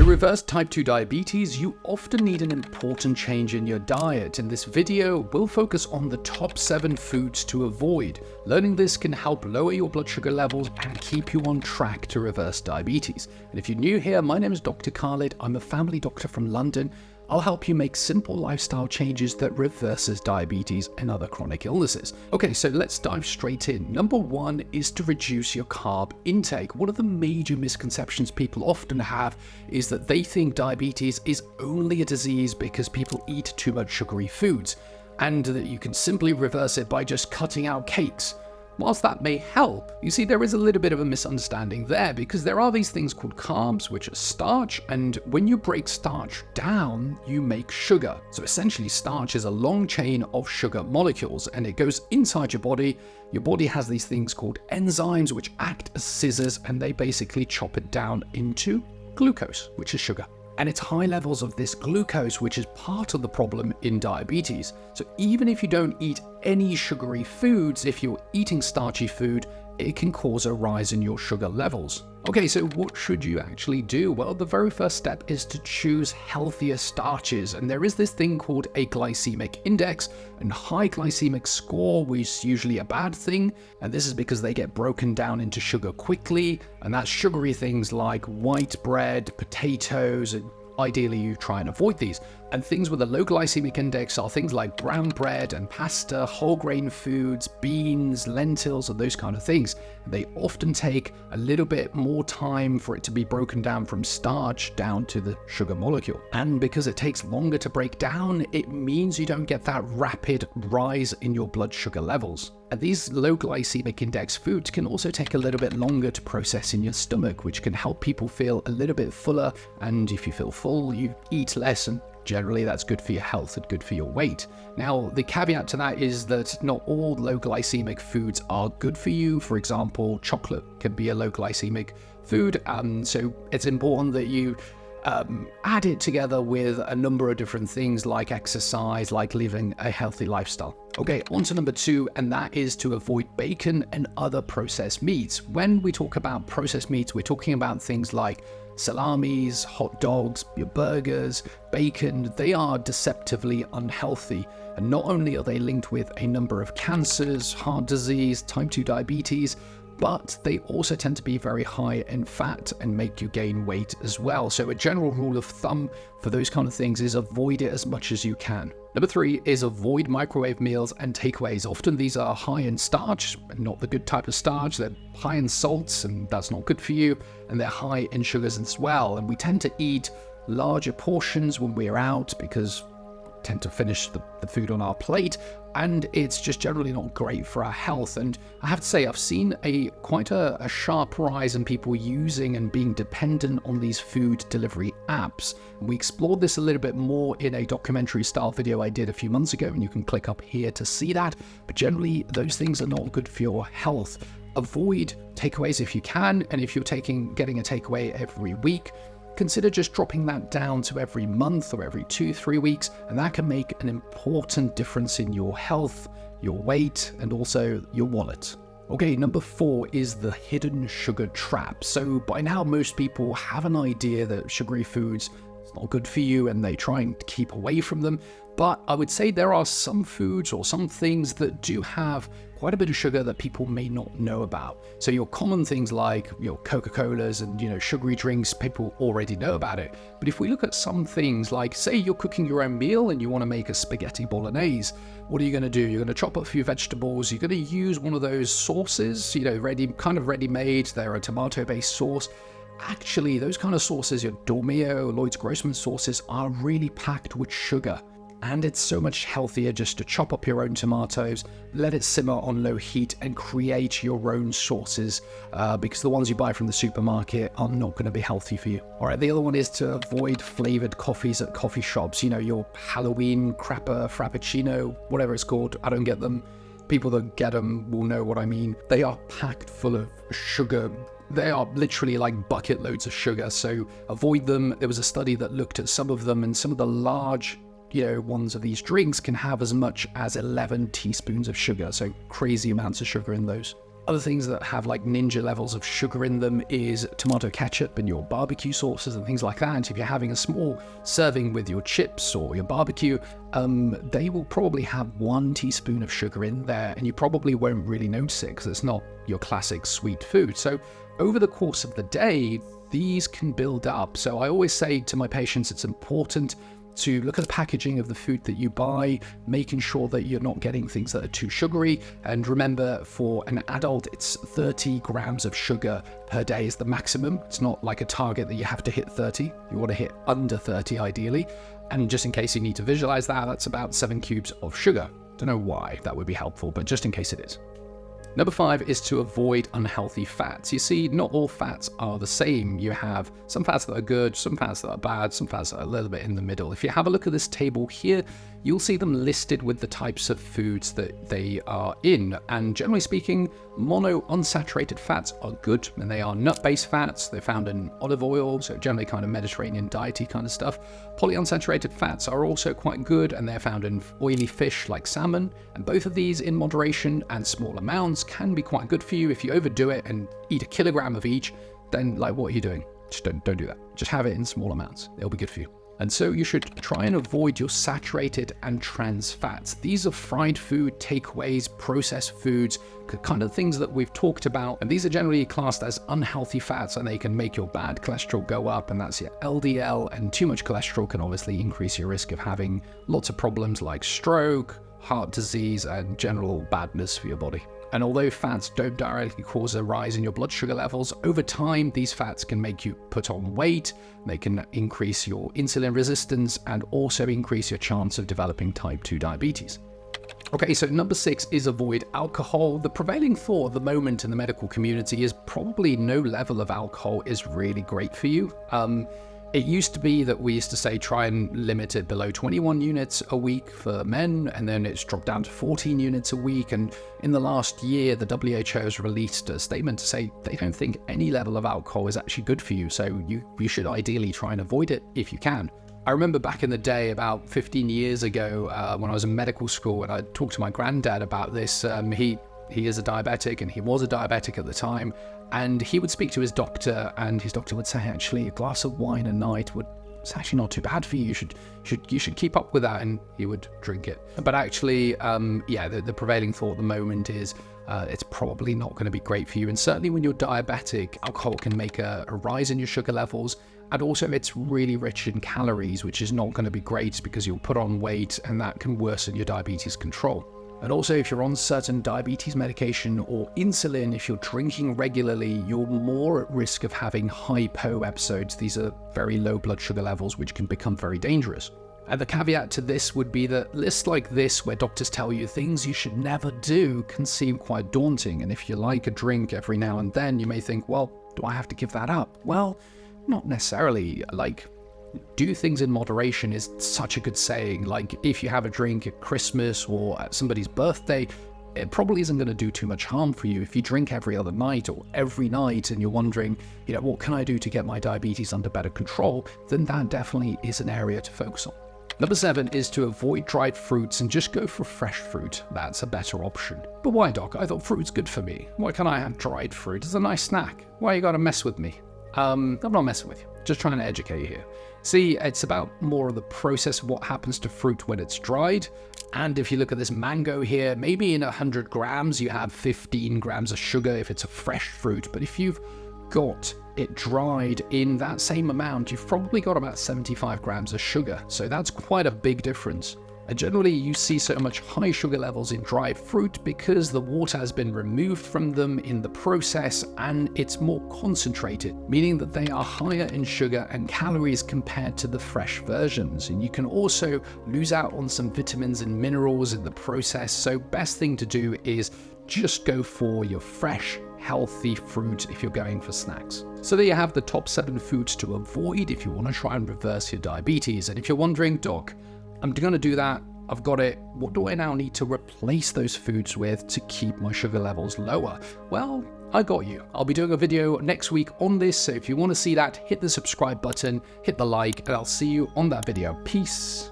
To reverse type 2 diabetes, you often need an important change in your diet. In this video, we'll focus on the top 7 foods to avoid. Learning this can help lower your blood sugar levels and keep you on track to reverse diabetes. And if you're new here, my name is Dr. Khalid. I'm a family doctor from London. I'll help you make simple lifestyle changes that reverses diabetes and other chronic illnesses. Okay, so let's dive straight in. Number 1 is to reduce your carb intake. One of the major misconceptions people often have is that they think diabetes is only a disease because people eat too much sugary foods, and that you can simply reverse it by just cutting out cakes. Whilst that may help, you see there is a little bit of a misunderstanding there, because there are these things called carbs, which are starch, and when you break starch down, you make sugar. So essentially starch is a long chain of sugar molecules, and it goes inside your body. Your body has these things called enzymes, which act as scissors, and they basically chop it down into glucose, which is sugar. And it's high levels of this glucose which is part of the problem in diabetes. So even if you don't eat any sugary foods, if you're eating starchy food, it can cause a rise in your sugar levels. Okay, so what should you actually do? Well, the very first step is to choose healthier starches. And there is this thing called a glycemic index, and high glycemic score is usually a bad thing. And this is because they get broken down into sugar quickly. And that's sugary things like white bread, potatoes, and ideally you try and avoid these. And things with a low glycemic index are things like brown bread and pasta, whole grain foods, beans, lentils, and those kind of things. They often take a little bit more time for it to be broken down from starch down to the sugar molecule. And because it takes longer to break down, it means you don't get that rapid rise in your blood sugar levels. And these low glycemic index foods can also take a little bit longer to process in your stomach, which can help people feel a little bit fuller. And if you feel full, you eat less, and generally that's good for your health and good for your weight. Now, the caveat to that is that not all low glycemic foods are good for you. For example, chocolate can be a low glycemic food. So it's important that you add it together with a number of different things like exercise, like living a healthy lifestyle. Okay, on to number 2, and that is to avoid bacon and other processed meats. When we talk about processed meats, we're talking about things like salamis, hot dogs, your burgers, bacon. They are deceptively unhealthy. And not only are they linked with a number of cancers, heart disease, type 2 diabetes, but they also tend to be very high in fat and make you gain weight as well. So a general rule of thumb for those kind of things is avoid it as much as you can. Number 3 is avoid microwave meals and takeaways. Often these are high in starch, not the good type of starch. They're high in salts, and that's not good for you. And they're high in sugars as well. And we tend to eat larger portions when we're out because tend to finish the food on our plate, and it's just generally not great for our health. And I have to say, I've seen quite a sharp rise in people using and being dependent on these food delivery apps. We explored this a little bit more in a documentary style video I did a few months ago, and you can click up here to see that. But generally, those things are not good for your health. Avoid takeaways if you can, and if you're getting a takeaway every week, consider just dropping that down to every month or every 2-3 weeks, and that can make an important difference in your health, your weight, and also your wallet. Okay, number 4 is the hidden sugar trap. So by now, most people have an idea that sugary foods is not good for you, and they try and keep away from them. But I would say there are some foods or some things that do have quite a bit of sugar that people may not know about. So your common things like your Coca-Colas and sugary drinks, people already know about it. But if we look at some things like, say you're cooking your own meal and you want to make a spaghetti bolognese, what are you going to do? You're going to chop up a few vegetables. You're going to use one of those sauces, ready-made. They're a tomato-based sauce. Actually, those kind of sauces, your Dormio, Lloyd's Grossman sauces, are really packed with sugar. And it's so much healthier just to chop up your own tomatoes, let it simmer on low heat, and create your own sauces, because the ones you buy from the supermarket are not going to be healthy for you. All right, the other one is to avoid flavored coffees at coffee shops. Your Halloween crapper, frappuccino, whatever it's called. I don't get them. People that get them will know what I mean. They are packed full of sugar. They are literally like bucket loads of sugar, so avoid them. There was a study that looked at some of them, and some of the large ones of these drinks can have as much as 11 teaspoons of sugar, so crazy amounts of sugar in those. Other things that have like ninja levels of sugar in them is tomato ketchup and your barbecue sauces and things like that. If you're having a small serving with your chips or your barbecue, they will probably have 1 teaspoon of sugar in there, and you probably won't really notice it because it's not your classic sweet food. So over the course of the day, these can build up. So I always say to my patients, it's important to look at the packaging of the food that you buy, making sure that you're not getting things that are too sugary. And remember, for an adult, it's 30 grams of sugar per day is the maximum. It's not like a target that you have to hit 30. You want to hit under 30 ideally. And just in case you need to visualize that, that's about 7 cubes of sugar. Don't know why that would be helpful, but just in case it is. Number 5 is to avoid unhealthy fats. You see, not all fats are the same. You have some fats that are good, some fats that are bad, some fats that are a little bit in the middle. If you have a look at this table here, you'll see them listed with the types of foods that they are in. And generally speaking, monounsaturated fats are good, and they are nut-based fats. They're found in olive oil, so generally kind of Mediterranean diety kind of stuff. Polyunsaturated fats are also quite good, and they're found in oily fish like salmon. And both of these in moderation and small amounts can be quite good for you. If you overdo it and eat a kilogram of each, then like, what are you doing? Just don't do that. Just have it in small amounts. It'll be good for you. And so you should try and avoid your saturated and trans fats. These are fried food, takeaways, processed foods, kind of things that we've talked about. And these are generally classed as unhealthy fats, and they can make your bad cholesterol go up, and that's your LDL. And too much cholesterol can obviously increase your risk of having lots of problems like stroke, heart disease, and general badness for your body. And although fats don't directly cause a rise in your blood sugar levels, over time, these fats can make you put on weight, they can increase your insulin resistance, and also increase your chance of developing type 2 diabetes. Okay, so number 6 is avoid alcohol. The prevailing thought at the moment in the medical community is probably no level of alcohol is really great for you. It used to be that we used to say try and limit it below 21 units a week for men, and then it's dropped down to 14 units a week. And in the last year, the WHO has released a statement to say they don't think any level of alcohol is actually good for you. So you should ideally try and avoid it if you can. I remember back in the day, about 15 years ago, when I was in medical school, and I talked to my granddad about this. He is a diabetic, and he was a diabetic at the time. And he would speak to his doctor, and his doctor would say, actually, a glass of wine a night it's actually not too bad for you. You should keep up with that, and he would drink it. But actually, the prevailing thought at the moment is it's probably not going to be great for you. And certainly when you're diabetic, alcohol can make a rise in your sugar levels. And also it's really rich in calories, which is not going to be great because you'll put on weight, and that can worsen your diabetes control. And also, if you're on certain diabetes medication or insulin, if you're drinking regularly, you're more at risk of having hypo episodes. These are very low blood sugar levels, which can become very dangerous. And the caveat to this would be that lists like this, where doctors tell you things you should never do, can seem quite daunting. And if you like a drink every now and then, you may think, well, do I have to give that up? Well, not necessarily. Like, do things in moderation is such a good saying. Like, if you have a drink at Christmas or at somebody's birthday, it probably isn't going to do too much harm for you. If you drink every other night or every night and you're wondering, what can I do to get my diabetes under better control, then that definitely is an area to focus on. Number 7 is to avoid dried fruits and just go for fresh fruit. That's a better option. But why, Doc? I thought fruit's good for me. Why can't I have dried fruit? It's a nice snack. Why you gotta mess with me? I'm not messing with you. Just trying to educate you here. See, it's about more of the process of what happens to fruit when it's dried. And if you look at this mango here, maybe in 100 grams, you have 15 grams of sugar if it's a fresh fruit. But if you've got it dried in that same amount, you've probably got about 75 grams of sugar. So that's quite a big difference. And generally, you see so much high sugar levels in dried fruit because the water has been removed from them in the process and it's more concentrated, meaning that they are higher in sugar and calories compared to the fresh versions. And you can also lose out on some vitamins and minerals in the process. So best thing to do is just go for your fresh, healthy fruit if you're going for snacks. So there you have the top 7 foods to avoid if you want to try and reverse your diabetes. And if you're wondering, Doc, I'm going to do that, I've got it, what do I now need to replace those foods with to keep my sugar levels lower? Well, I got you. I'll be doing a video next week on this, so if you want to see that, hit the subscribe button, hit the like, and I'll see you on that video. Peace.